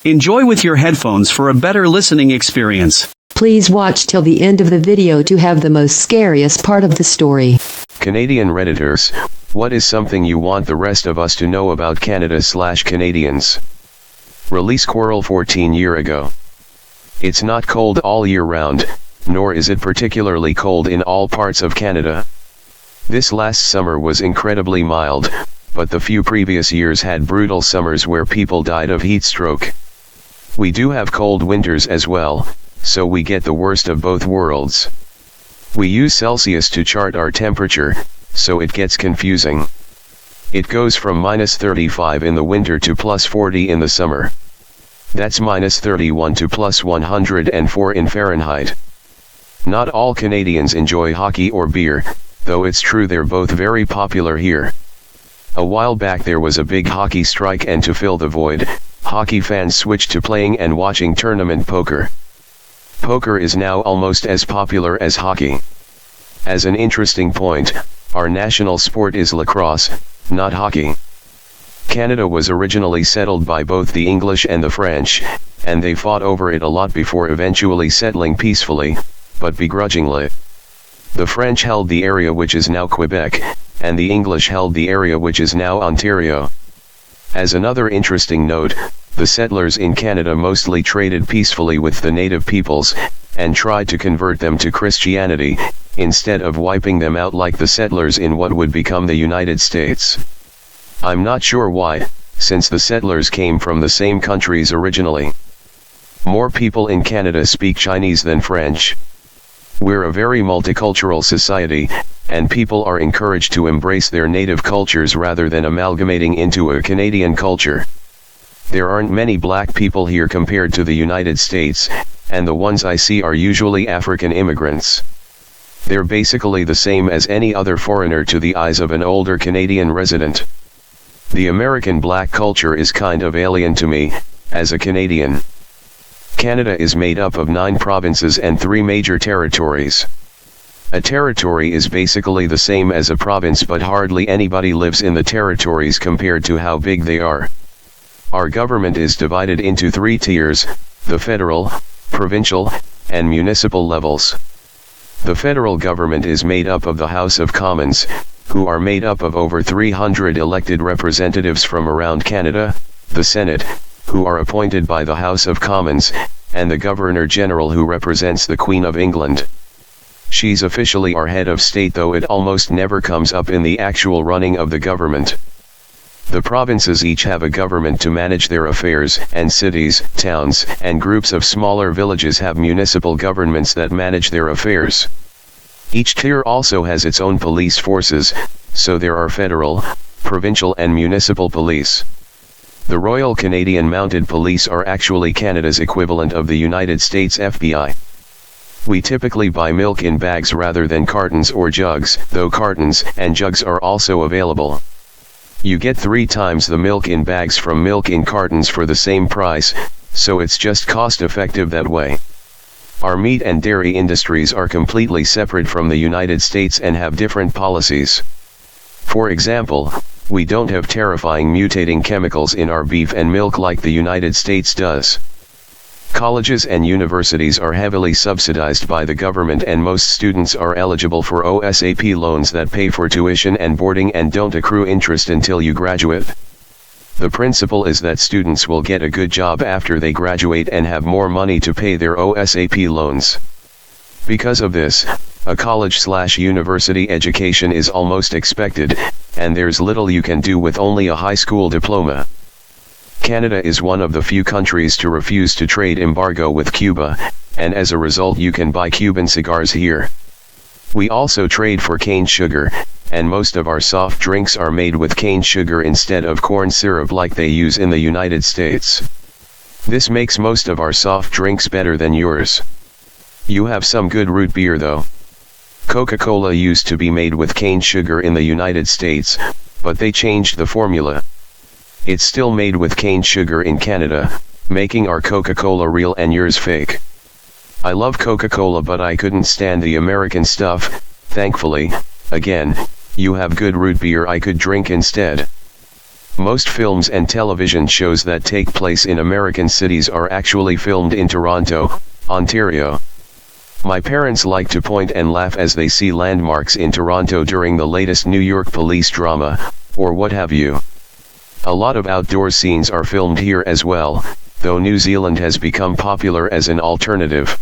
Enjoy with your headphones for a better listening experience. Please watch till the end of the video to have the most scariest part of the story. Canadian Redditors, what is something you want the rest of us to know about Canada/Canadians? Release Squirrel 14 years ago. It's not cold all year round, nor is it particularly cold in all parts of Canada. This last summer was incredibly mild, but the few previous years had brutal summers where people died of heat stroke. We do have cold winters as well, so we get the worst of both worlds. We use Celsius to chart our temperature, so it gets confusing. It goes from -35 in the winter to +40 in the summer. That's -31 to +104 in Fahrenheit. Not all Canadians enjoy hockey or beer, though it's true they're both very popular here. A while back there was a big hockey strike, and to fill the void, hockey fans switched to playing and watching tournament poker. Poker is now almost as popular as hockey. As an interesting point, our national sport is lacrosse, not hockey. Canada was originally settled by both the English and the French, and they fought over it a lot before eventually settling peacefully, but begrudgingly. The French held the area which is now Quebec, and the English held the area which is now Ontario. As another interesting note, the settlers in Canada mostly traded peacefully with the native peoples, and tried to convert them to Christianity, instead of wiping them out like the settlers in what would become the United States. I'm not sure why, since the settlers came from the same countries originally. More people in Canada speak Chinese than French. We're a very multicultural society, and people are encouraged to embrace their native cultures rather than amalgamating into a Canadian culture. There aren't many black people here compared to the United States, and the ones I see are usually African immigrants. They're basically the same as any other foreigner to the eyes of an older Canadian resident. The American black culture is kind of alien to me, as a Canadian. Canada is made up of 9 provinces and 3 major territories. A territory is basically the same as a province, but hardly anybody lives in the territories compared to how big they are. Our government is divided into 3 tiers, the federal, provincial, and municipal levels. The federal government is made up of the House of Commons, who are made up of over 300 elected representatives from around Canada, the Senate, who are appointed by the House of Commons, and the Governor-General, who represents the Queen of England. She's officially our head of state, though it almost never comes up in the actual running of the government. The provinces each have a government to manage their affairs, and cities, towns, and groups of smaller villages have municipal governments that manage their affairs. Each tier also has its own police forces, so there are federal, provincial, and municipal police. The Royal Canadian Mounted Police are actually Canada's equivalent of the United States FBI. We typically buy milk in bags rather than cartons or jugs, though cartons and jugs are also available. You get 3 times the milk in bags from milk in cartons for the same price, so it's just cost effective that way. Our meat and dairy industries are completely separate from the United States and have different policies. For example, we don't have terrifying mutating chemicals in our beef and milk like the United States does. Colleges and universities are heavily subsidized by the government, and most students are eligible for OSAP loans that pay for tuition and boarding and don't accrue interest until you graduate. The principle is that students will get a good job after they graduate and have more money to pay their OSAP loans. Because of this, a college/university education is almost expected, and there's little you can do with only a high school diploma. Canada is one of the few countries to refuse to trade embargo with Cuba, and as a result you can buy Cuban cigars here. We also trade for cane sugar, and most of our soft drinks are made with cane sugar instead of corn syrup like they use in the United States. This makes most of our soft drinks better than yours. You have some good root beer though. Coca-Cola used to be made with cane sugar in the United States, but they changed the formula. It's still made with cane sugar in Canada, making our Coca-Cola real and yours fake. I love Coca-Cola, but I couldn't stand the American stuff. Thankfully, again, you have good root beer I could drink instead. Most films and television shows that take place in American cities are actually filmed in Toronto, Ontario. My parents like to point and laugh as they see landmarks in Toronto during the latest New York police drama, or what have you. A lot of outdoor scenes are filmed here as well, though New Zealand has become popular as an alternative.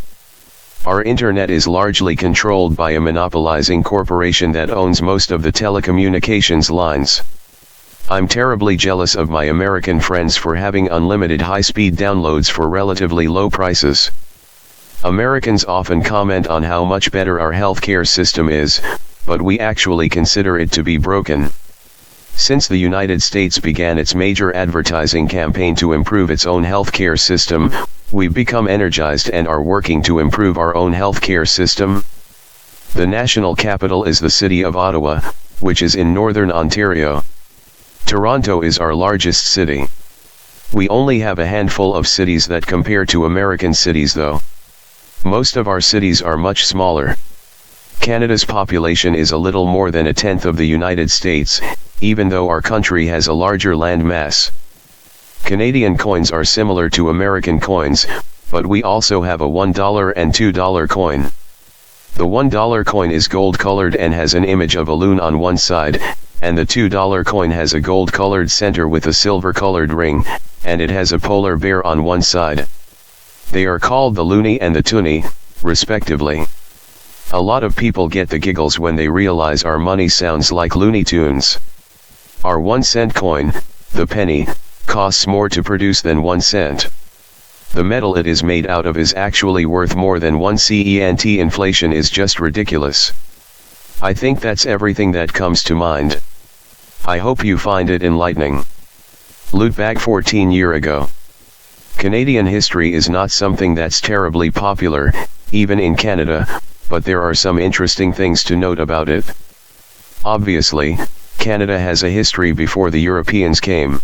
Our internet is largely controlled by a monopolizing corporation that owns most of the telecommunications lines. I'm terribly jealous of my American friends for having unlimited high-speed downloads for relatively low prices. Americans often comment on how much better our healthcare system is, but we actually consider it to be broken. Since the United States began its major advertising campaign to improve its own healthcare system, we've become energized and are working to improve our own healthcare system. The national capital is the city of Ottawa, which is in northern Ontario. Toronto is our largest city. We only have a handful of cities that compare to American cities though. Most of our cities are much smaller. Canada's population is a little more than a tenth of the United States, even though our country has a larger land mass. Canadian coins are similar to American coins, but we also have a $1 and $2 coin. The $1 coin is gold-colored and has an image of a loon on one side, and the $2 coin has a gold-colored center with a silver-colored ring, and it has a polar bear on one side. They are called the loonie and the toonie, respectively. A lot of people get the giggles when they realize our money sounds like Looney Tunes. Our 1-cent coin, the penny, costs more to produce than 1 cent. The metal it is made out of is actually worth more than 1 cent. Inflation is just ridiculous. I think that's everything that comes to mind. I hope you find it enlightening. Loot bag 14 years ago. Canadian history is not something that's terribly popular, even in Canada, but there are some interesting things to note about it. Obviously, Canada has a history before the Europeans came.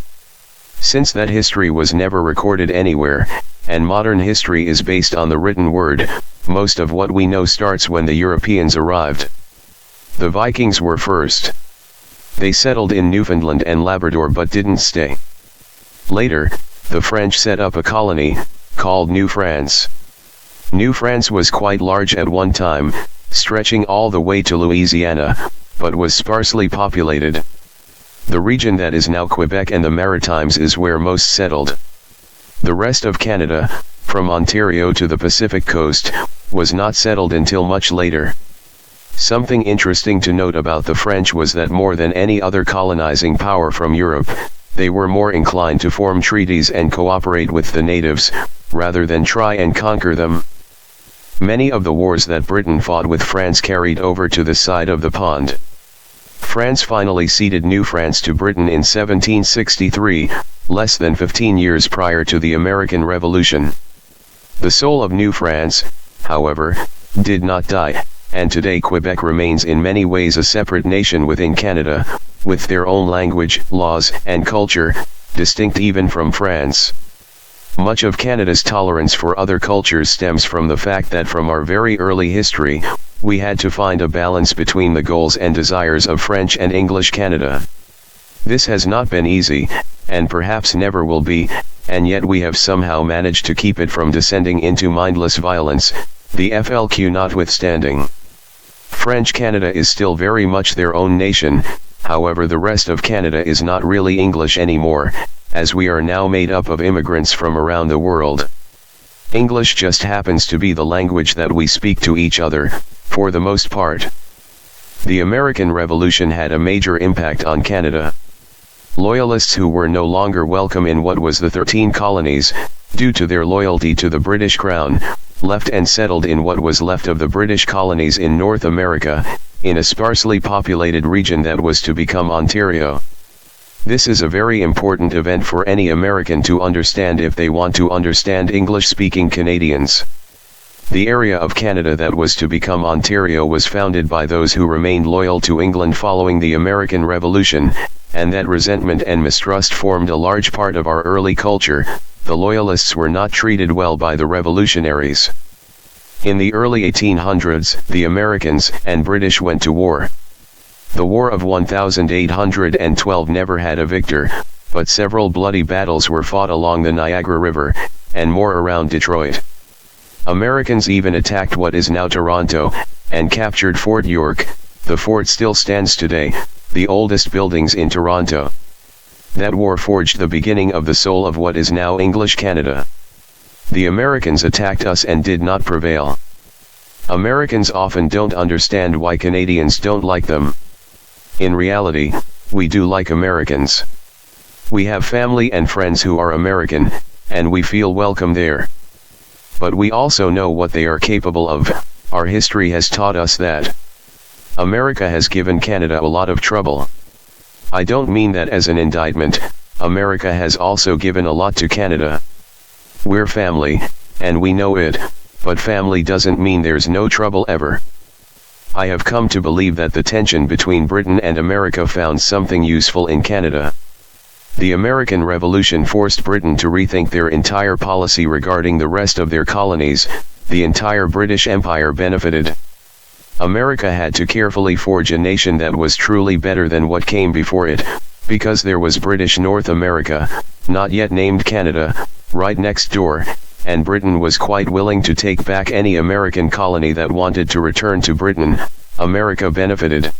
Since that history was never recorded anywhere, and modern history is based on the written word, most of what we know starts when the Europeans arrived. The Vikings were first. They settled in Newfoundland and Labrador but didn't stay. Later, the French set up a colony, called New France. New France was quite large at one time, stretching all the way to Louisiana, but was sparsely populated. The region that is now Quebec and the Maritimes is where most settled. The rest of Canada, from Ontario to the Pacific coast, was not settled until much later. Something interesting to note about the French was that more than any other colonizing power from Europe, they were more inclined to form treaties and cooperate with the natives, rather than try and conquer them. Many of the wars that Britain fought with France carried over to the side of the pond. France finally ceded New France to Britain in 1763, less than 15 years prior to the American Revolution. The soul of New France, however, did not die, and today Quebec remains in many ways a separate nation within Canada, with their own language, laws, and culture, distinct even from France. Much of Canada's tolerance for other cultures stems from the fact that from our very early history, we had to find a balance between the goals and desires of French and English Canada. This has not been easy, and perhaps never will be, and yet we have somehow managed to keep it from descending into mindless violence, the FLQ notwithstanding. French Canada is still very much their own nation, however the rest of Canada is not really English anymore, as we are now made up of immigrants from around the world. English just happens to be the language that we speak to each other, for the most part. The American Revolution had a major impact on Canada. Loyalists who were no longer welcome in what was the 13 colonies, due to their loyalty to the British Crown, left and settled in what was left of the British colonies in North America, in a sparsely populated region that was to become Ontario. This is a very important event for any American to understand if they want to understand English-speaking Canadians. The area of Canada that was to become Ontario was founded by those who remained loyal to England following the American Revolution, and that resentment and mistrust formed a large part of our early culture. The Loyalists were not treated well by the revolutionaries. In the early 1800s, the Americans and British went to war. The War of 1812 never had a victor, but several bloody battles were fought along the Niagara River, and more around Detroit. Americans even attacked what is now Toronto, and captured Fort York. The fort still stands today, the oldest buildings in Toronto. That war forged the beginning of the soul of what is now English Canada. The Americans attacked us and did not prevail. Americans often don't understand why Canadians don't like them. In reality, we do like Americans. We have family and friends who are American, and we feel welcome there. But we also know what they are capable of. Our history has taught us that America has given Canada a lot of trouble. I don't mean that as an indictment. America has also given a lot to Canada. We're family, and we know it, but family doesn't mean there's no trouble ever. I have come to believe that the tension between Britain and America found something useful in Canada. The American Revolution forced Britain to rethink their entire policy regarding the rest of their colonies. The entire British Empire benefited. America had to carefully forge a nation that was truly better than what came before it, because there was British North America, not yet named Canada, right next door, and Britain was quite willing to take back any American colony that wanted to return to Britain. America benefited.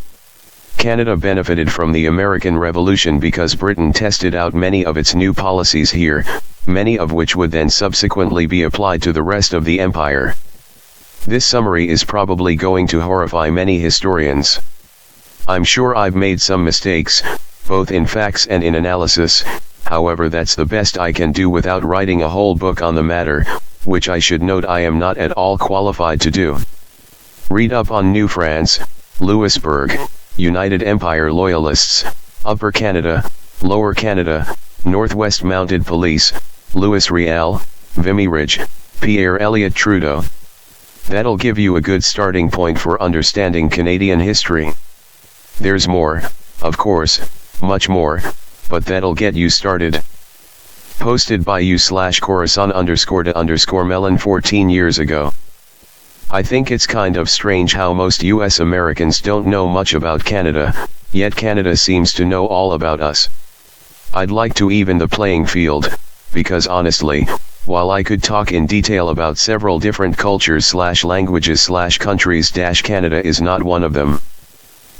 Canada benefited from the American Revolution because Britain tested out many of its new policies here, many of which would then subsequently be applied to the rest of the empire. This summary is probably going to horrify many historians. I'm sure I've made some mistakes, both in facts and in analysis, however that's the best I can do without writing a whole book on the matter, which I should note I am not at all qualified to do. Read up on New France, Louisbourg, United Empire Loyalists, Upper Canada, Lower Canada, Northwest Mounted Police, Louis Riel, Vimy Ridge, Pierre Elliott Trudeau. That'll give you a good starting point for understanding Canadian history. There's more, of course, much more, but that'll get you started. Posted by u/Corazon_de_melon 14 years ago. I think it's kind of strange how most US Americans don't know much about Canada, yet Canada seems to know all about us. I'd like to even the playing field, because honestly, while I could talk in detail about several different cultures/languages/countries, Canada is not one of them.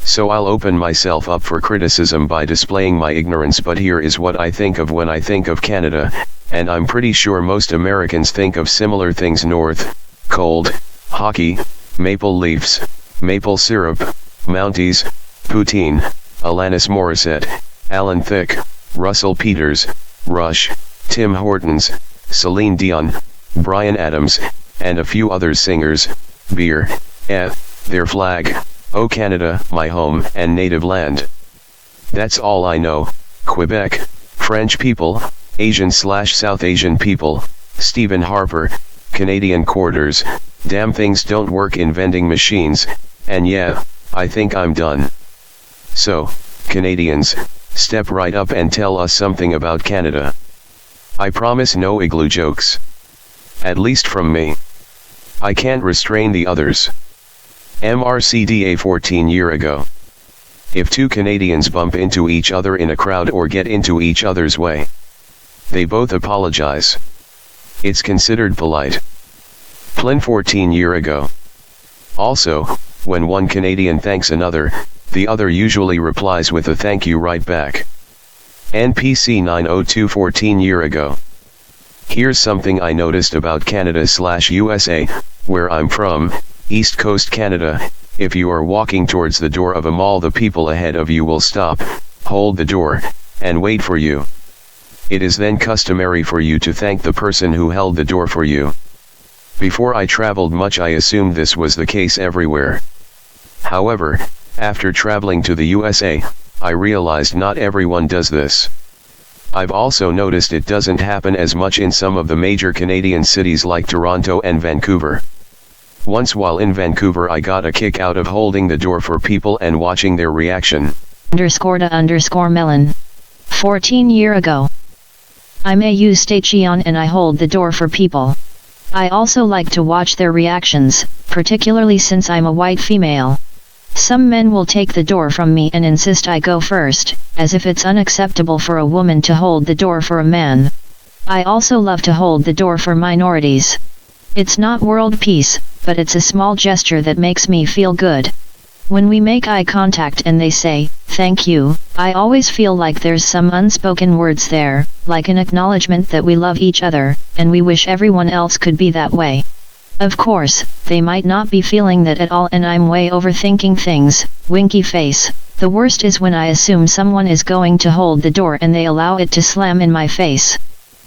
So I'll open myself up for criticism by displaying my ignorance, but here is what I think of when I think of Canada, and I'm pretty sure most Americans think of similar things: north, cold, hockey, maple leafs, maple syrup, Mounties, poutine, Alanis Morissette, Alan Thicke, Russell Peters, Rush, Tim Hortons, Celine Dion, Bryan Adams, and a few other singers, beer, their flag, oh Canada, my home and native land. That's all I know. Quebec, French people, Asian/South Asian people, Stephen Harper, Canadian quarters, damn things don't work in vending machines, and yeah, I think I'm done. So, Canadians, step right up and tell us something about Canada. I promise no igloo jokes. At least from me. I can't restrain the others. MRCDA 14 year ago. If two Canadians bump into each other in a crowd or get into each other's way, they both apologize. It's considered polite. Plin 14 year ago. Also, when one Canadian thanks another, the other usually replies with a thank you right back. NPC 902 14 year ago. Here's something I noticed about Canada/USA, where I'm from, East Coast Canada. If you are walking towards the door of a mall, the people ahead of you will stop, hold the door, and wait for you. It is then customary for you to thank the person who held the door for you. Before I traveled much, I assumed this was the case everywhere. However, after traveling to the USA, I realized not everyone does this. I've also noticed it doesn't happen as much in some of the major Canadian cities like Toronto and Vancouver. Once while in Vancouver, I got a kick out of holding the door for people and watching their reaction. _de_melon. 14 year ago. I'm a U station and I hold the door for people. I also like to watch their reactions, particularly since I'm a white female. Some men will take the door from me and insist I go first, as if it's unacceptable for a woman to hold the door for a man. I also love to hold the door for minorities. It's not world peace, but it's a small gesture that makes me feel good. When we make eye contact and they say, "Thank you," I always feel like there's some unspoken words there, like an acknowledgement that we love each other, and we wish everyone else could be that way. Of course, they might not be feeling that at all and I'm way overthinking things, winky face. The worst is when I assume someone is going to hold the door and they allow it to slam in my face.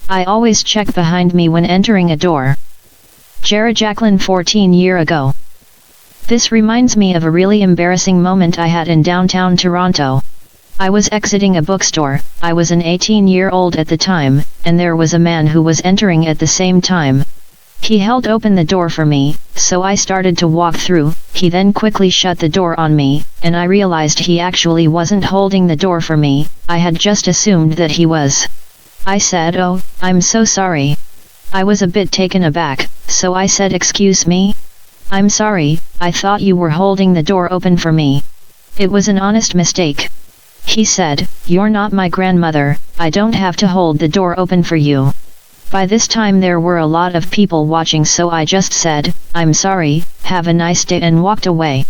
I always check behind me when entering a door. Jacqueline 14 years ago. This reminds me of a really embarrassing moment I had in downtown Toronto. I was exiting a bookstore, I was an 18-year-old at the time, and there was a man who was entering at the same time. He held open the door for me, so I started to walk through. He then quickly shut the door on me, and I realized he actually wasn't holding the door for me. I had just assumed that he was. I said, "Oh, I'm so sorry." I was a bit taken aback, so I said, "Excuse me? I'm sorry, I thought you were holding the door open for me. It was an honest mistake." He said, "You're not my grandmother, I don't have to hold the door open for you." By this time there were a lot of people watching, so I just said, "I'm sorry, have a nice day," and walked away.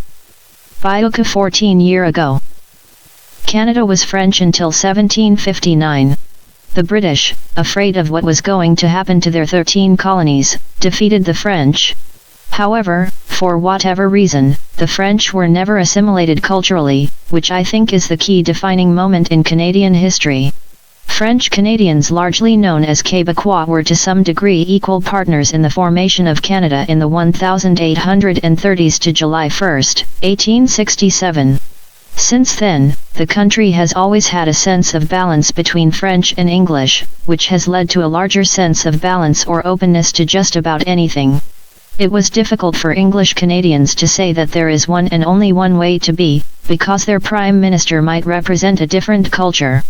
Bioka 14 years ago. Canada was French until 1759. The British, afraid of what was going to happen to their 13 colonies, defeated the French. However, for whatever reason, the French were never assimilated culturally, which I think is the key defining moment in Canadian history. French Canadians, largely known as Québécois, were to some degree equal partners in the formation of Canada in the 1830s to July 1, 1867. Since then, the country has always had a sense of balance between French and English, which has led to a larger sense of balance or openness to just about anything. It was difficult for English Canadians to say that there is one and only one way to be, because their prime minister might represent a different culture.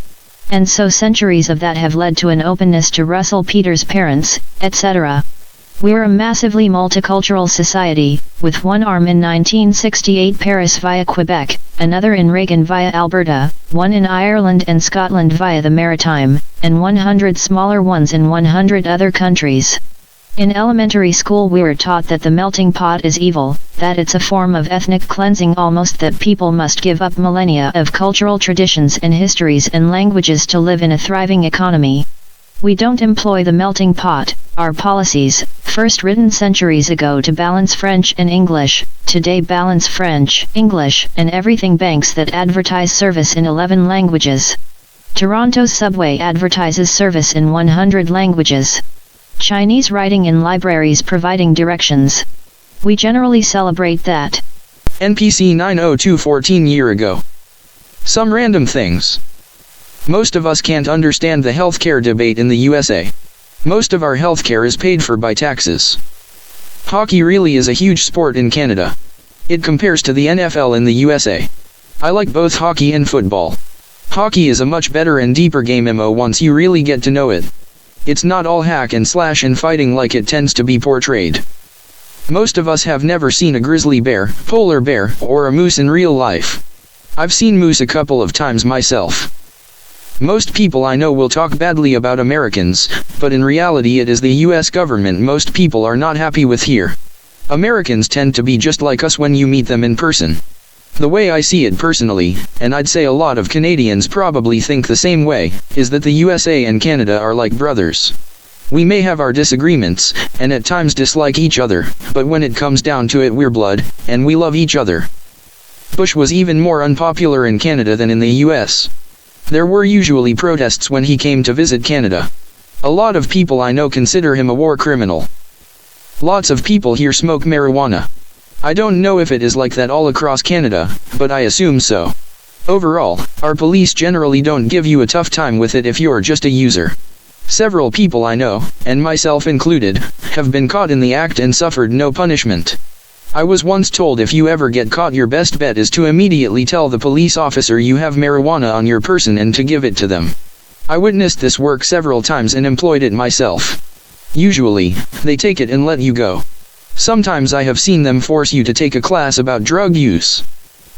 And so centuries of that have led to an openness to Russell Peters' parents, etc. We're a massively multicultural society, with one arm in 1968 Paris via Quebec, another in Reagan via Alberta, one in Ireland and Scotland via the Maritime, and 100 smaller ones in 100 other countries. In elementary school we were taught that the melting pot is evil, that it's a form of ethnic cleansing almost, that people must give up millennia of cultural traditions and histories and languages to live in a thriving economy. We don't employ the melting pot. Our policies, first written centuries ago to balance French and English, today balance French, English, and everything. Banks that advertise service in 11 languages. Toronto's subway advertises service in 100 languages. Chinese writing in libraries providing directions. We generally celebrate that. NPC 902 14 years ago. Some random things. Most of us can't understand the healthcare debate in the USA. Most of our healthcare is paid for by taxes. Hockey really is a huge sport in Canada. It compares to the NFL in the USA. I like both hockey and football. Hockey is a much better and deeper game once you really get to know it. It's not all hack and slash and fighting like it tends to be portrayed. Most of us have never seen a grizzly bear, polar bear, or a moose in real life. I've seen moose a couple of times myself. Most people I know will talk badly about Americans, but in reality it is the US government most people are not happy with here. Americans tend to be just like us when you meet them in person. The way I see it personally, and I'd say a lot of Canadians probably think the same way, is that the USA and Canada are like brothers. We may have our disagreements, and at times dislike each other, but when it comes down to it we're blood, and we love each other. Bush was even more unpopular in Canada than in the US. There were usually protests when he came to visit Canada. A lot of people I know consider him a war criminal. Lots of people here smoke marijuana. I don't know if it is like that all across Canada, but I assume so. Overall, our police generally don't give you a tough time with it if you're just a user. Several people I know, and myself included, have been caught in the act and suffered no punishment. I was once told if you ever get caught your best bet is to immediately tell the police officer you have marijuana on your person and to give it to them. I witnessed this work several times and employed it myself. Usually, they take it and let you go. Sometimes I have seen them force you to take a class about drug use.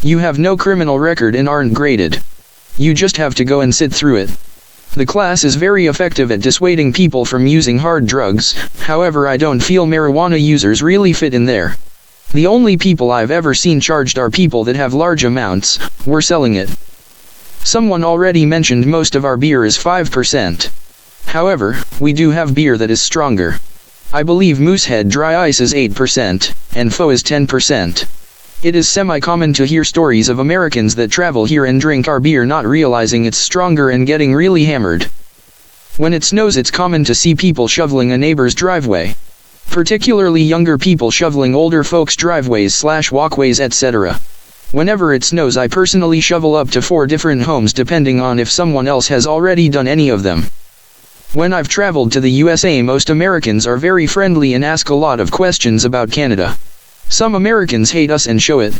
You have no criminal record and aren't graded. You just have to go and sit through it. The class is very effective at dissuading people from using hard drugs, however I don't feel marijuana users really fit in there. The only people I've ever seen charged are people that have large amounts, were selling it. Someone already mentioned most of our beer is 5%. However, we do have beer that is stronger. I believe Moosehead Dry Ice is 8%, and Foe is 10%. It is semi-common to hear stories of Americans that travel here and drink our beer not realizing it's stronger and getting really hammered. When it snows it's common to see people shoveling a neighbor's driveway. Particularly younger people shoveling older folks' driveways/walkways etc. Whenever it snows I personally shovel up to 4 different homes depending on if someone else has already done any of them. When I've traveled to the USA most Americans are very friendly and ask a lot of questions about Canada. Some Americans hate us and show it.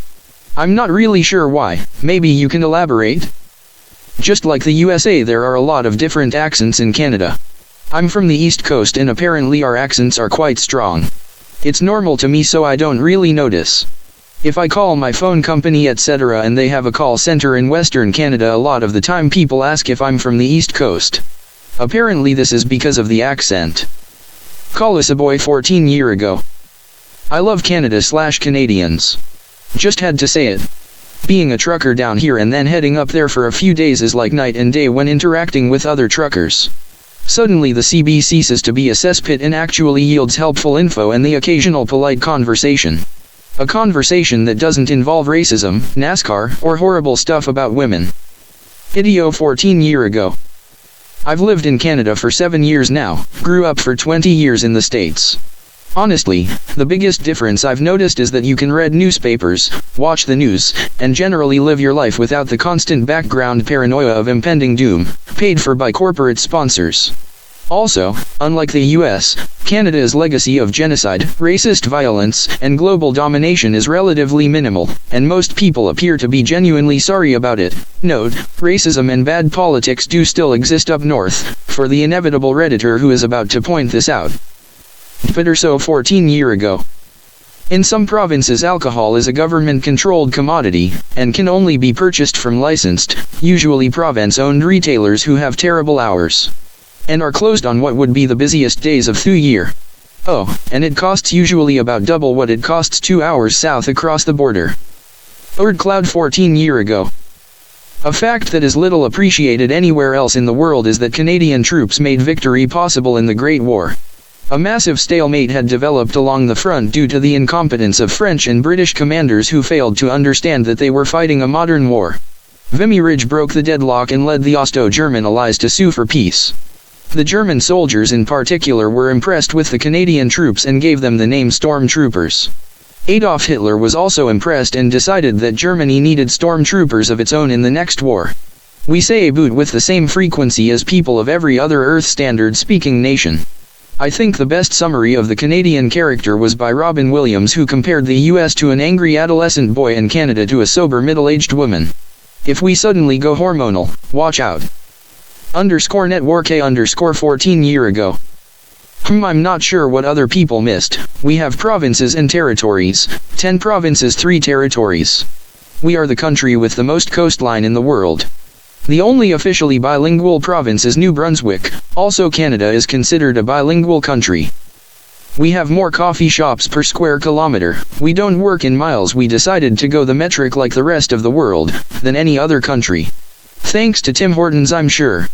I'm not really sure why, maybe you can elaborate? Just like the USA there are a lot of different accents in Canada. I'm from the East Coast and apparently our accents are quite strong. It's normal to me so I don't really notice. If I call my phone company etc. and they have a call center in Western Canada a lot of the time people ask if I'm from the East Coast. Apparently this is because of the accent. Call us a boy 14 years ago. I love Canada/Canadians. Just had to say it. Being a trucker down here and then heading up there for a few days is like night and day when interacting with other truckers. Suddenly the CB ceases to be a cesspit and actually yields helpful info and the occasional polite conversation. A conversation that doesn't involve racism, NASCAR, or horrible stuff about women. Idio 14 years ago. I've lived in Canada for 7 years now, grew up for 20 years in the States. Honestly, the biggest difference I've noticed is that you can read newspapers, watch the news, and generally live your life without the constant background paranoia of impending doom, paid for by corporate sponsors. Also, unlike the US, Canada's legacy of genocide, racist violence, and global domination is relatively minimal, and most people appear to be genuinely sorry about it. Note, racism and bad politics do still exist up north, for the inevitable Redditor who is about to point this out. But so 14 years ago. In some provinces alcohol is a government-controlled commodity, and can only be purchased from licensed, usually province-owned retailers who have terrible hours. And are closed on what would be the busiest days of the year. Oh, and it costs usually about double what it costs 2 hours south across the border. Cloud 14 years ago. A fact that is little appreciated anywhere else in the world is that Canadian troops made victory possible in the Great War. A massive stalemate had developed along the front due to the incompetence of French and British commanders who failed to understand that they were fighting a modern war. Vimy Ridge broke the deadlock and led the Austro-German allies to sue for peace. The German soldiers in particular were impressed with the Canadian troops and gave them the name Stormtroopers. Adolf Hitler was also impressed and decided that Germany needed stormtroopers of its own in the next war. We say about with the same frequency as people of every other Earth standard-speaking nation. I think the best summary of the Canadian character was by Robin Williams who compared the US to an angry adolescent boy and Canada to a sober middle-aged woman. If we suddenly go hormonal, watch out. _network _14 years ago. I'm not sure what other people missed. We have provinces and territories, 10 provinces 3 territories. We are the country with the most coastline in the world. The only officially bilingual province is New Brunswick, also Canada is considered a bilingual country. We have more coffee shops per square kilometer, we don't work in miles we decided to go the metric like the rest of the world, than any other country. Thanks to Tim Hortons I'm sure.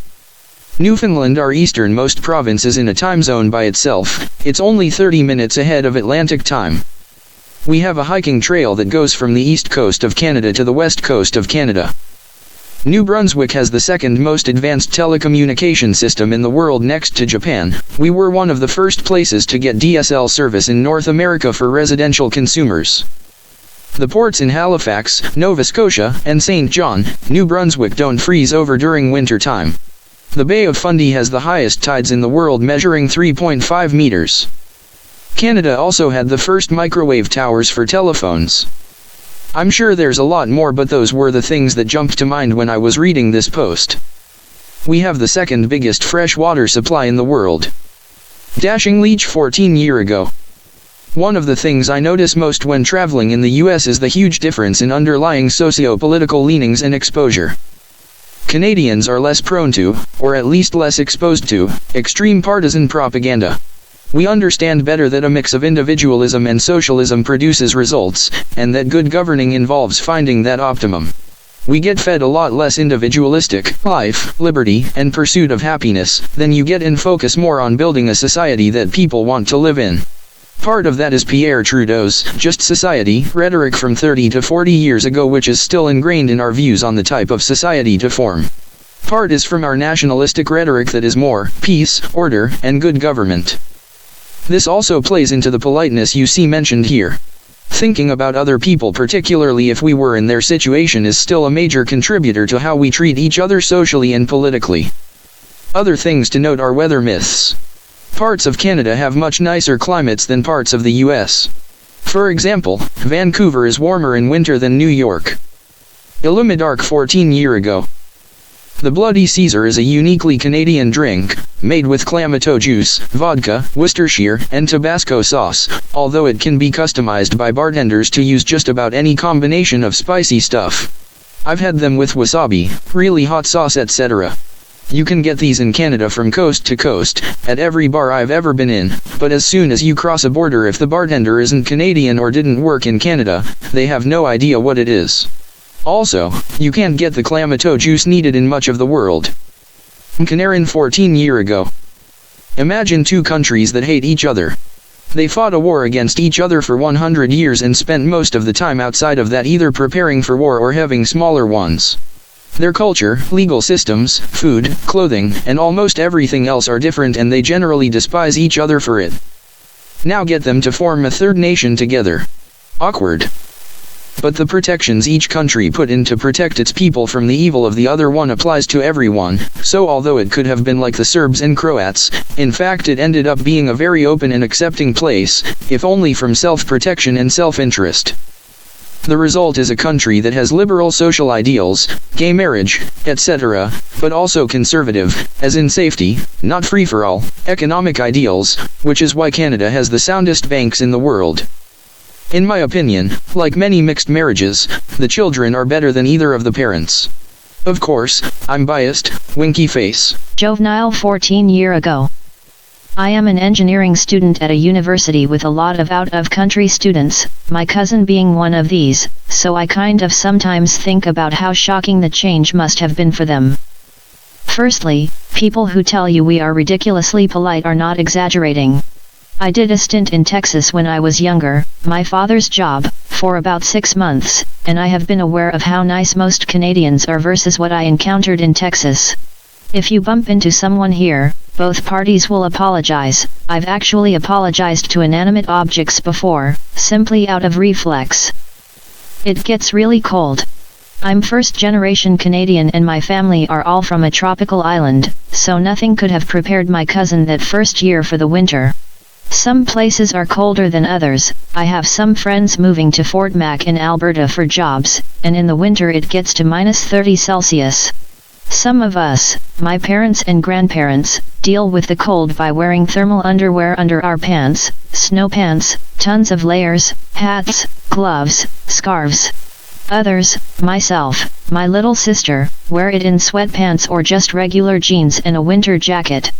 Newfoundland our easternmost province is in a time zone by itself, it's only 30 minutes ahead of Atlantic time. We have a hiking trail that goes from the east coast of Canada to the west coast of Canada. New Brunswick has the second most advanced telecommunication system in the world next to Japan. We were one of the first places to get DSL service in North America for residential consumers. The ports in Halifax, Nova Scotia, and St. John, New Brunswick don't freeze over during winter time. The Bay of Fundy has the highest tides in the world measuring 3.5 meters. Canada also had the first microwave towers for telephones. I'm sure there's a lot more but those were the things that jumped to mind when I was reading this post. We have the second biggest fresh water supply in the world. Dashing Leech 14 years ago. One of the things I notice most when traveling in the US is the huge difference in underlying socio-political leanings and exposure. Canadians are less prone to, or at least less exposed to, extreme partisan propaganda. We understand better that a mix of individualism and socialism produces results, and that good governing involves finding that optimum. We get fed a lot less individualistic life, liberty, and pursuit of happiness than you get and focus more on building a society that people want to live in. Part of that is Pierre Trudeau's "just society" rhetoric from 30 to 40 years ago, which is still ingrained in our views on the type of society to form. Part is from our nationalistic rhetoric that is more peace, order, and good government. This also plays into the politeness you see mentioned here. Thinking about other people, particularly if we were in their situation, is still a major contributor to how we treat each other socially and politically. Other things to note are weather myths. Parts of Canada have much nicer climates than parts of the US. For example, Vancouver is warmer in winter than New York. Illumidark 14 years ago. The Bloody Caesar is a uniquely Canadian drink, made with clamato juice, vodka, Worcestershire, and Tabasco sauce, although it can be customized by bartenders to use just about any combination of spicy stuff. I've had them with wasabi, really hot sauce, etc. You can get these in Canada from coast to coast, at every bar I've ever been in, but as soon as you cross a border, if the bartender isn't Canadian or didn't work in Canada, they have no idea what it is. Also, you can't get the clamato juice needed in much of the world. Canarin 14 years ago. Imagine two countries that hate each other. They fought a war against each other for 100 years and spent most of the time outside of that either preparing for war or having smaller ones. Their culture, legal systems, food, clothing, and almost everything else are different, and they generally despise each other for it. Now get them to form a third nation together. Awkward. But the protections each country put in to protect its people from the evil of the other one applies to everyone, so although it could have been like the Serbs and Croats, in fact it ended up being a very open and accepting place, if only from self-protection and self-interest. The result is a country that has liberal social ideals, gay marriage, etc., but also conservative, as in safety, not free-for-all, economic ideals, which is why Canada has the soundest banks in the world. In my opinion, like many mixed marriages, the children are better than either of the parents. Of course, I'm biased, winky face. Juvenile 14 years ago. I am an engineering student at a university with a lot of out-of-country students, my cousin being one of these, so I kind of sometimes think about how shocking the change must have been for them. Firstly, people who tell you we are ridiculously polite are not exaggerating. I did a stint in Texas when I was younger, my father's job, for about 6 months, and I have been aware of how nice most Canadians are versus what I encountered in Texas. If you bump into someone here, both parties will apologize. I've actually apologized to inanimate objects before, simply out of reflex. It gets really cold. I'm first-generation Canadian and my family are all from a tropical island, so nothing could have prepared my cousin that first year for the winter. Some places are colder than others. I have some friends moving to Fort Mac in Alberta for jobs, and in the winter it gets to -30 Celsius. Some of us, my parents and grandparents, deal with the cold by wearing thermal underwear under our pants, snow pants, tons of layers, hats, gloves, scarves. Others, myself, my little sister, wear it in sweatpants or just regular jeans and a winter jacket.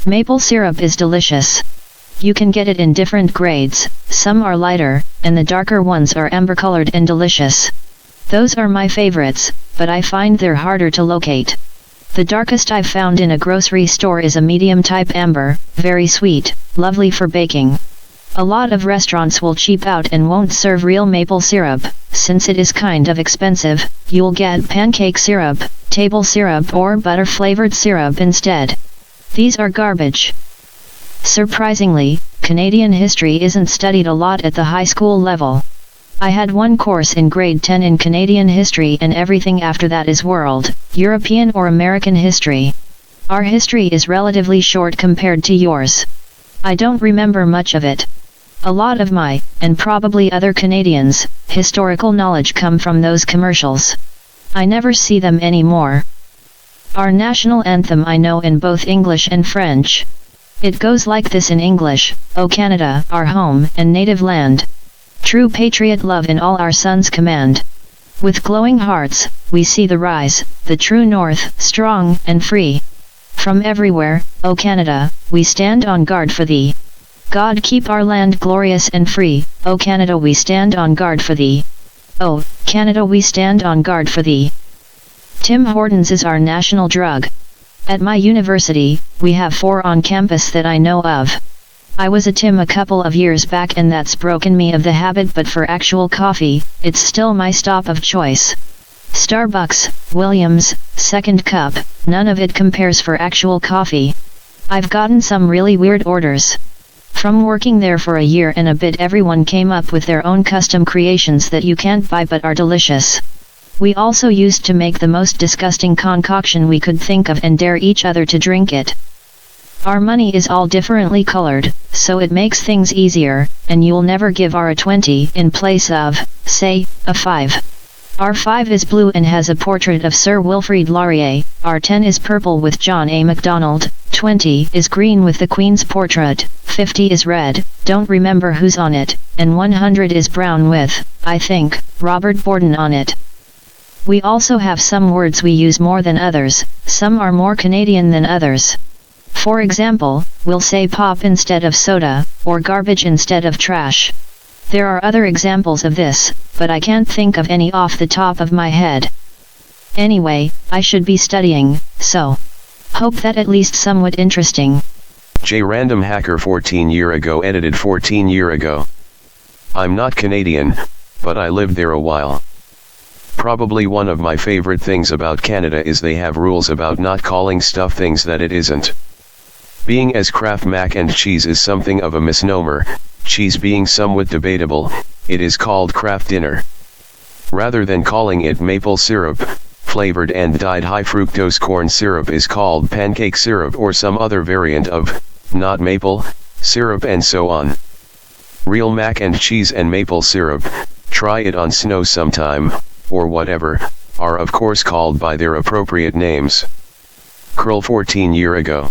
Maple syrup is delicious. You can get it in different grades, some are lighter, and the darker ones are amber-colored and delicious. Those are my favorites, but I find they're harder to locate. The darkest I've found in a grocery store is a medium-type amber, very sweet, lovely for baking. A lot of restaurants will cheap out and won't serve real maple syrup, since it is kind of expensive. You'll get pancake syrup, table syrup or butter-flavored syrup instead. These are garbage. Surprisingly, Canadian history isn't studied a lot at the high school level. I had one course in grade 10 in Canadian history and everything after that is world, European or American history. Our history is relatively short compared to yours. I don't remember much of it. A lot of my, and probably other Canadians, historical knowledge come from those commercials. I never see them anymore. Our national anthem I know in both English and French. It goes like this in English: O Canada, our home and native land. True patriot love in all our sons command. With glowing hearts, we see the rise, the true north, strong and free. From everywhere, O Canada, we stand on guard for thee. God keep our land glorious and free, O Canada we stand on guard for thee. O Canada we stand on guard for thee. Tim Hortons is our national drug. At my university, we have 4 on campus that I know of. I was a Tim a couple of years back and that's broken me of the habit, but for actual coffee, it's still my stop of choice. Starbucks, Williams, Second Cup, none of it compares for actual coffee. I've gotten some really weird orders. From working there for a year and a bit, everyone came up with their own custom creations that you can't buy but are delicious. We also used to make the most disgusting concoction we could think of and dare each other to drink it. Our money is all differently colored, so it makes things easier, and you'll never give our a 20 in place of, say, a 5. Our 5 is blue and has a portrait of Sir Wilfrid Laurier, our 10 is purple with John A. Macdonald, 20 is green with the Queen's portrait, 50 is red, don't remember who's on it, and 100 is brown with, I think, Robert Borden on it. We also have some words we use more than others, some are more Canadian than others. For example, we'll say pop instead of soda, or garbage instead of trash. There are other examples of this, but I can't think of any off the top of my head. Anyway, I should be studying, so hope that at least somewhat interesting. J Random Hacker 14 year ago edited 14 year ago. I'm not Canadian, but I lived there a while. Probably one of my favorite things about Canada is they have rules about not calling stuff things that it isn't. Being as Kraft mac and cheese is something of a misnomer, cheese being somewhat debatable, it is called Kraft dinner. Rather than calling it maple syrup, flavored and dyed high fructose corn syrup is called pancake syrup or some other variant of, not maple, syrup and so on. Real mac and cheese and maple syrup, try it on snow sometime, or whatever, are of course called by their appropriate names. Curl 14 year ago.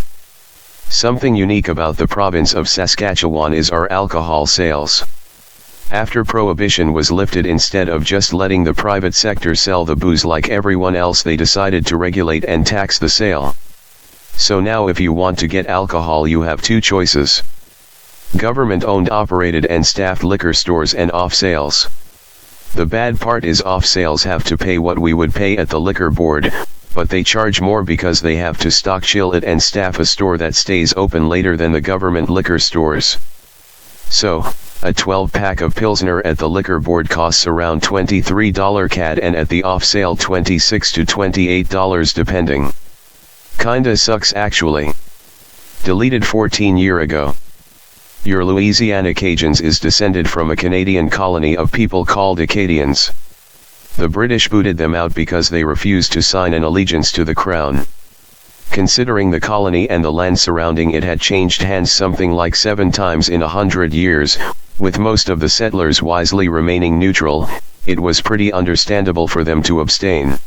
Something unique about the province of Saskatchewan is our alcohol sales. After Prohibition was lifted, instead of just letting the private sector sell the booze like everyone else, they decided to regulate and tax the sale. So now if you want to get alcohol you have 2 choices. Government-owned, operated and staffed liquor stores and off sales. The bad part is off sales have to pay what we would pay at the liquor board, but they charge more because they have to stock, chill it and staff a store that stays open later than the government liquor stores. So, a 12-pack of Pilsner at the liquor board costs around $23 CAD and at the off-sale $26 to $28 depending. Kinda sucks actually. Deleted 14 year ago. Your Louisiana Cajuns is descended from a Canadian colony of people called Acadians. The British booted them out because they refused to sign an allegiance to the crown. Considering the colony and the land surrounding it had changed hands something like 7 times in 100 years, with most of the settlers wisely remaining neutral, it was pretty understandable for them to abstain.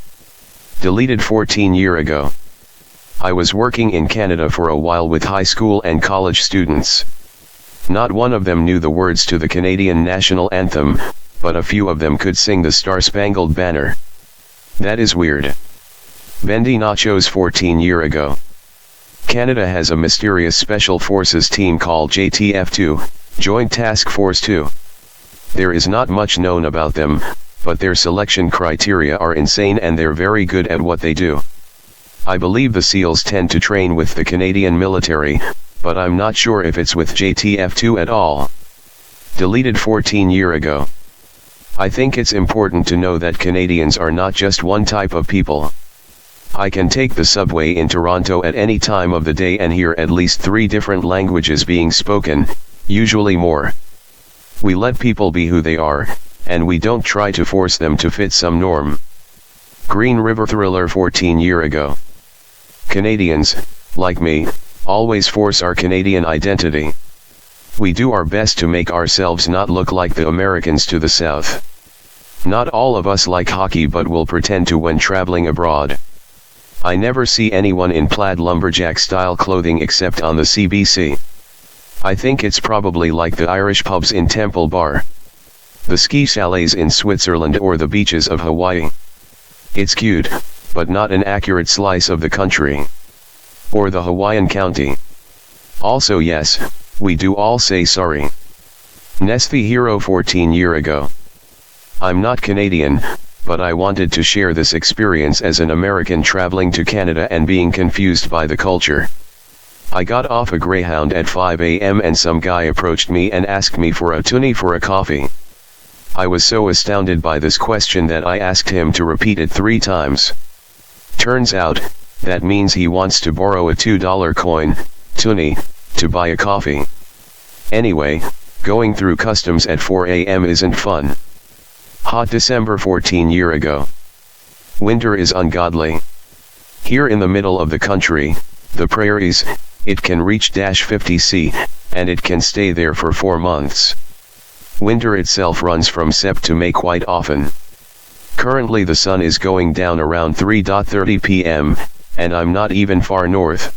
Deleted 14 year ago. I was working in Canada for a while with high school and college students. Not one of them knew the words to the Canadian national anthem, but a few of them could sing the Star-Spangled Banner. That is weird. Bendy Nachos 14 year ago. Canada has a mysterious special forces team called JTF-2, Joint Task Force 2. There is not much known about them, but their selection criteria are insane and they're very good at what they do. I believe the SEALs tend to train with the Canadian military, but I'm not sure if it's with JTF-2 at all. Deleted 14 year ago. I think it's important to know that Canadians are not just one type of people. I can take the subway in Toronto at any time of the day and hear at least 3 different languages being spoken, usually more. We let people be who they are, and we don't try to force them to fit some norm. Green River Thriller 14 year ago. Canadians, like me, always force our Canadian identity. We do our best to make ourselves not look like the Americans to the south. Not all of us like hockey, but will pretend to when traveling abroad. I never see anyone in plaid lumberjack style clothing except on the CBC. I think it's probably like the Irish pubs in Temple Bar, the ski chalets in Switzerland or the beaches of Hawaii. It's cute, but not an accurate slice of the country. Or the Hawaiian county. Also yes, we do all say sorry. Nesthi Hero 14 year ago. I'm not Canadian, but I wanted to share this experience as an American traveling to Canada and being confused by the culture. I got off a Greyhound at 5 a.m. and some guy approached me and asked me for a toonie for a coffee. I was so astounded by this question that I asked him to repeat it 3 times. Turns out, that means he wants to borrow a $2 coin, toonie, to buy a coffee. Anyway, going through customs at 4 a.m. isn't fun. Hot December 14 year ago. Winter is ungodly. Here in the middle of the country, the prairies, it can reach -50 C, and it can stay there for 4 months. Winter itself runs from Sep to May quite often. Currently the sun is going down around 3:30 p.m., and I'm not even far north.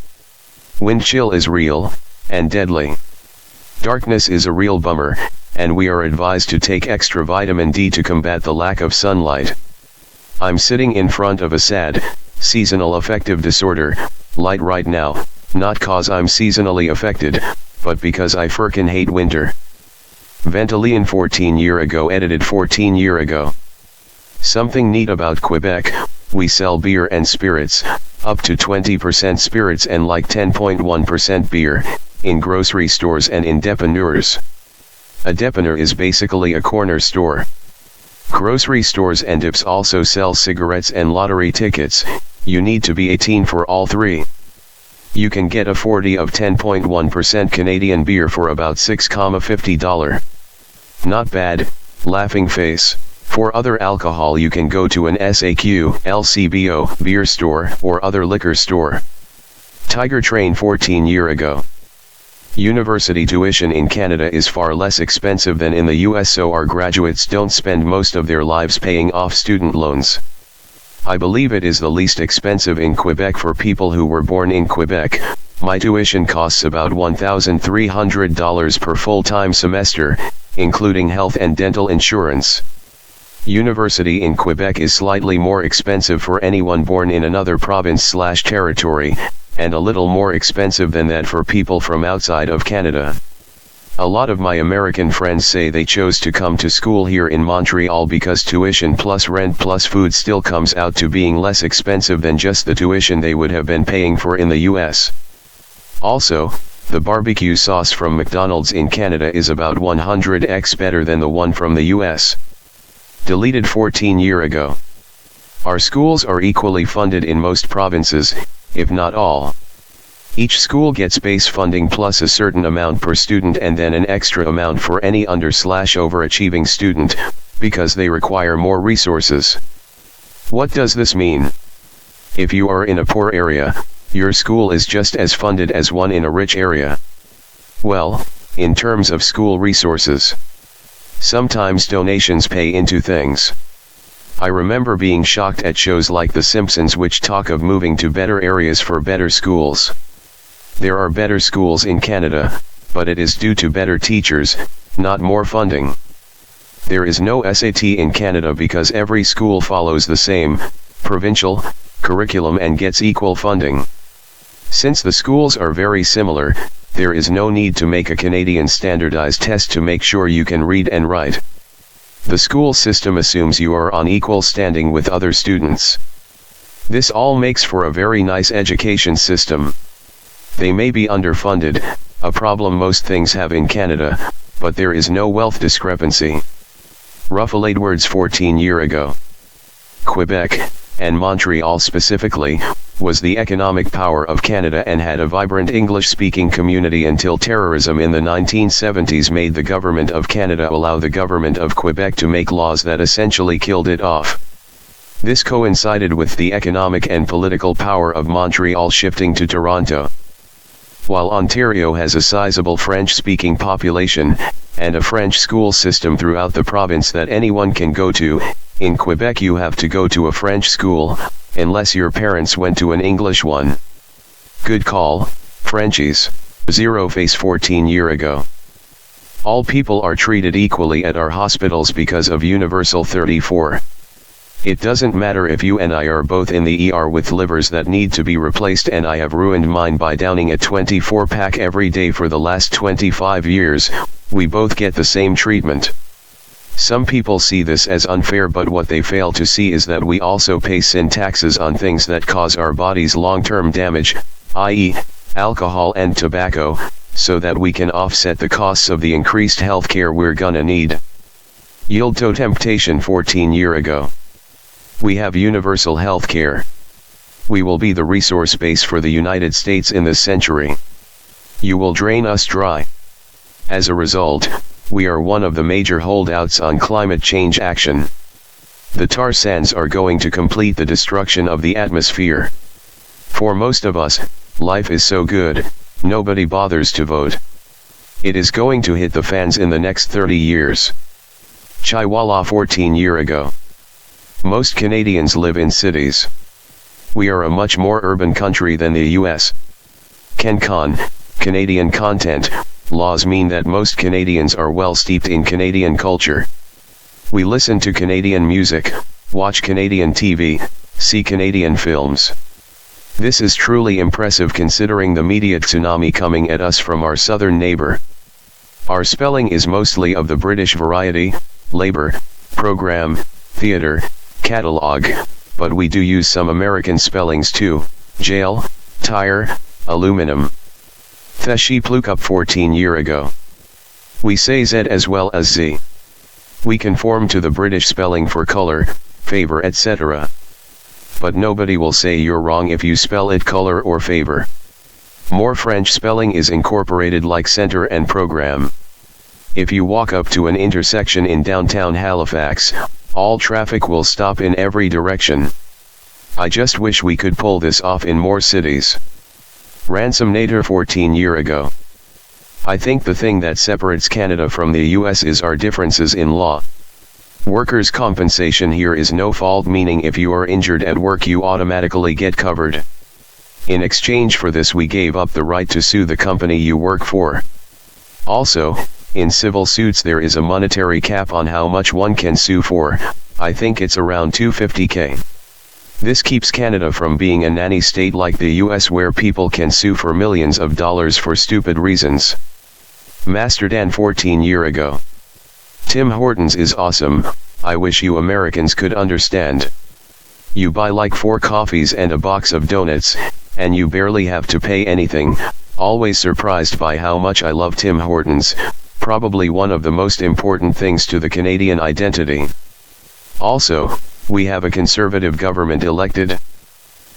Wind chill is real, and deadly. Darkness is a real bummer, and we are advised to take extra vitamin D to combat the lack of sunlight. I'm sitting in front of a SAD, seasonal affective disorder, light right now, not cause I'm seasonally affected, but because I frickin' hate winter. Ventilian 14 year ago edited 14 year ago. Something neat about Quebec, we sell beer and spirits, up to 20% spirits and like 10.1% beer, in grocery stores and in dépanneurs. A dépanneur is basically a corner store. Grocery stores and dips also sell cigarettes and lottery tickets. You need to be 18 for all 3. You can get a 40 of 10.1% Canadian beer for about $6.50. Not bad, laughing face. For other alcohol you can go to an SAQ, LCBO, beer store, or other liquor store. Tiger Train 14 year ago. University tuition in Canada is far less expensive than in the US, so our graduates don't spend most of their lives paying off student loans. I believe it is the least expensive in Quebec for people who were born in Quebec. My tuition costs about $1,300 per full-time semester, including health and dental insurance. University in Quebec is slightly more expensive for anyone born in another province/territory, and a little more expensive than that for people from outside of Canada. A lot of my American friends say they chose to come to school here in Montreal because tuition plus rent plus food still comes out to being less expensive than just the tuition they would have been paying for in the US. Also, the barbecue sauce from McDonald's in Canada is about 100x better than the one from the US. Deleted 14 year ago. Our schools are equally funded in most provinces, if not all. Each school gets base funding plus a certain amount per student and then an extra amount for any under/overachieving student, because they require more resources. What does this mean? If you are in a poor area, your school is just as funded as one in a rich area. Well, in terms of school resources. Sometimes donations pay into things. I remember being shocked at shows like The Simpsons which talk of moving to better areas for better schools. There are better schools in Canada, but it is due to better teachers, not more funding. There is no SAT in Canada because every school follows the same, provincial, curriculum and gets equal funding. Since the schools are very similar, there is no need to make a Canadian standardized test to make sure you can read and write. The school system assumes you are on equal standing with other students. This all makes for a very nice education system. They may be underfunded, a problem most things have in Canada, but there is no wealth discrepancy. Ruffle Edwards 14 year ago. Quebec, and Montreal specifically, was the economic power of Canada and had a vibrant English-speaking community until terrorism in the 1970s made the Government of Canada allow the Government of Quebec to make laws that essentially killed it off. This coincided with the economic and political power of Montreal shifting to Toronto. While Ontario has a sizable French-speaking population, and a French school system throughout the province that anyone can go to, in Quebec you have to go to a French school, unless your parents went to an English one. Good call, Frenchies. Zero face 14 years ago. All people are treated equally at our hospitals because of Universal 34. It doesn't matter if you and I are both in the ER with livers that need to be replaced, and I have ruined mine by downing a 24-pack every day for the last 25 years, we both get the same treatment. Some people see this as unfair, but what they fail to see is that we also pay sin taxes on things that cause our bodies long-term damage, i.e., alcohol and tobacco, so that we can offset the costs of the increased healthcare we're gonna need. Yield to temptation 14 years ago. We have universal healthcare. We will be the resource base for the United States in this century. You will drain us dry. As a result, we are one of the major holdouts on climate change action. The tar sands are going to complete the destruction of the atmosphere. For most of us, life is so good, nobody bothers to vote. It is going to hit the fans in the next 30 years. Chihuahua 14 years ago. Most Canadians live in cities. We are a much more urban country than the US. CanCon, Canadian content, laws mean that most Canadians are well steeped in Canadian culture. We listen to Canadian music, watch Canadian TV, see Canadian films. This is truly impressive considering the media tsunami coming at us from our southern neighbor. Our spelling is mostly of the British variety, labor, program, theater, catalog, but we do use some American spellings too, jail, tire, aluminum. Theshi Plukup 14 years ago. We say Z as well as Z. We conform to the British spelling for color, favor, etc. But nobody will say you're wrong if you spell it color or favor. More French spelling is incorporated like center and program. If you walk up to an intersection in downtown Halifax, all traffic will stop in every direction. I just wish we could pull this off in more cities. Ransom Nader 14 years ago. I think the thing that separates Canada from the US is our differences in law. Workers' compensation here is no fault, meaning if you are injured at work you automatically get covered. In exchange for this we gave up the right to sue the company you work for. Also, in civil suits there is a monetary cap on how much one can sue for. I think it's around $250,000. This keeps Canada from being a nanny state like the US where people can sue for millions of dollars for stupid reasons. Masterdan 14 years ago. Tim Hortons is awesome, I wish you Americans could understand. You buy like 4 coffees and a box of donuts, and you barely have to pay anything. Always surprised by how much I love Tim Hortons, probably one of the most important things to the Canadian identity. Also, we have a conservative government elected.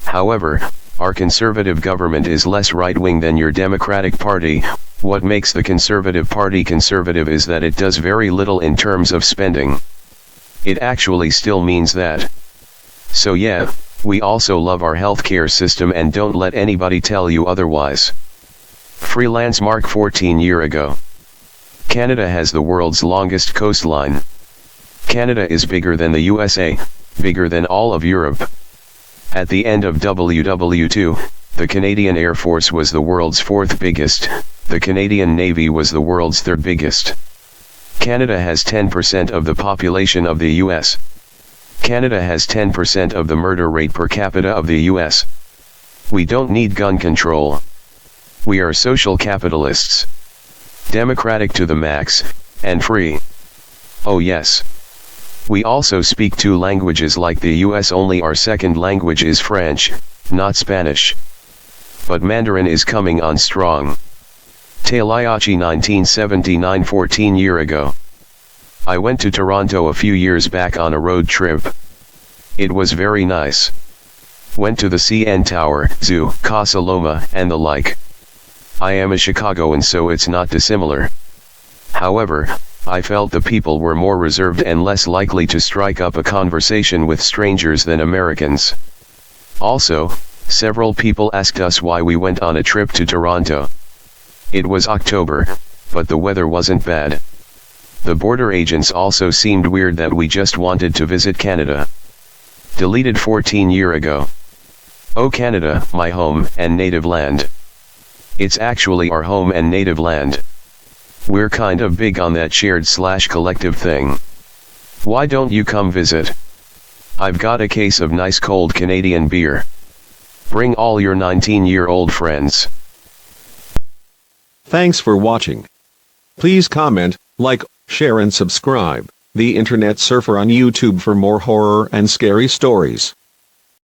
However, our conservative government is less right-wing than your Democratic Party. What makes the Conservative Party conservative is that it does very little in terms of spending. It actually still means that. So yeah, we also love our healthcare system and don't let anybody tell you otherwise. Freelance Mark 14 years ago. Canada has the world's longest coastline. Canada is bigger than the USA, bigger than all of Europe. At the end of WW2, the Canadian Air Force was the world's 4th biggest, the Canadian Navy was the world's 3rd biggest. Canada has 10% of the population of the US. Canada has 10% of the murder rate per capita of the US. We don't need gun control. We are social capitalists. Democratic to the max, and free. Oh yes. We also speak 2 languages like the US, only our second language is French, not Spanish. But Mandarin is coming on strong. Taliachi 1979 14 years ago. I went to Toronto a few years back on a road trip. It was very nice. Went to the CN Tower, Zoo, Casa Loma, and the like. I am a Chicagoan so it's not dissimilar. However, I felt the people were more reserved and less likely to strike up a conversation with strangers than Americans. Also, Several people asked us why we went on a trip to Toronto. It was October, but the weather wasn't bad. The border agents also seemed weird that we just wanted to visit Canada. Deleted 14 years ago. Oh Canada, my home and native land. It's actually our home and native land. We're kind of big on that shared/collective thing. Why don't you come visit? I've got a case of nice cold Canadian beer. Bring all your 19-year-old friends. Thanks for watching. Please comment, like, share and subscribe. The Internet Surfer on YouTube for more horror and scary stories.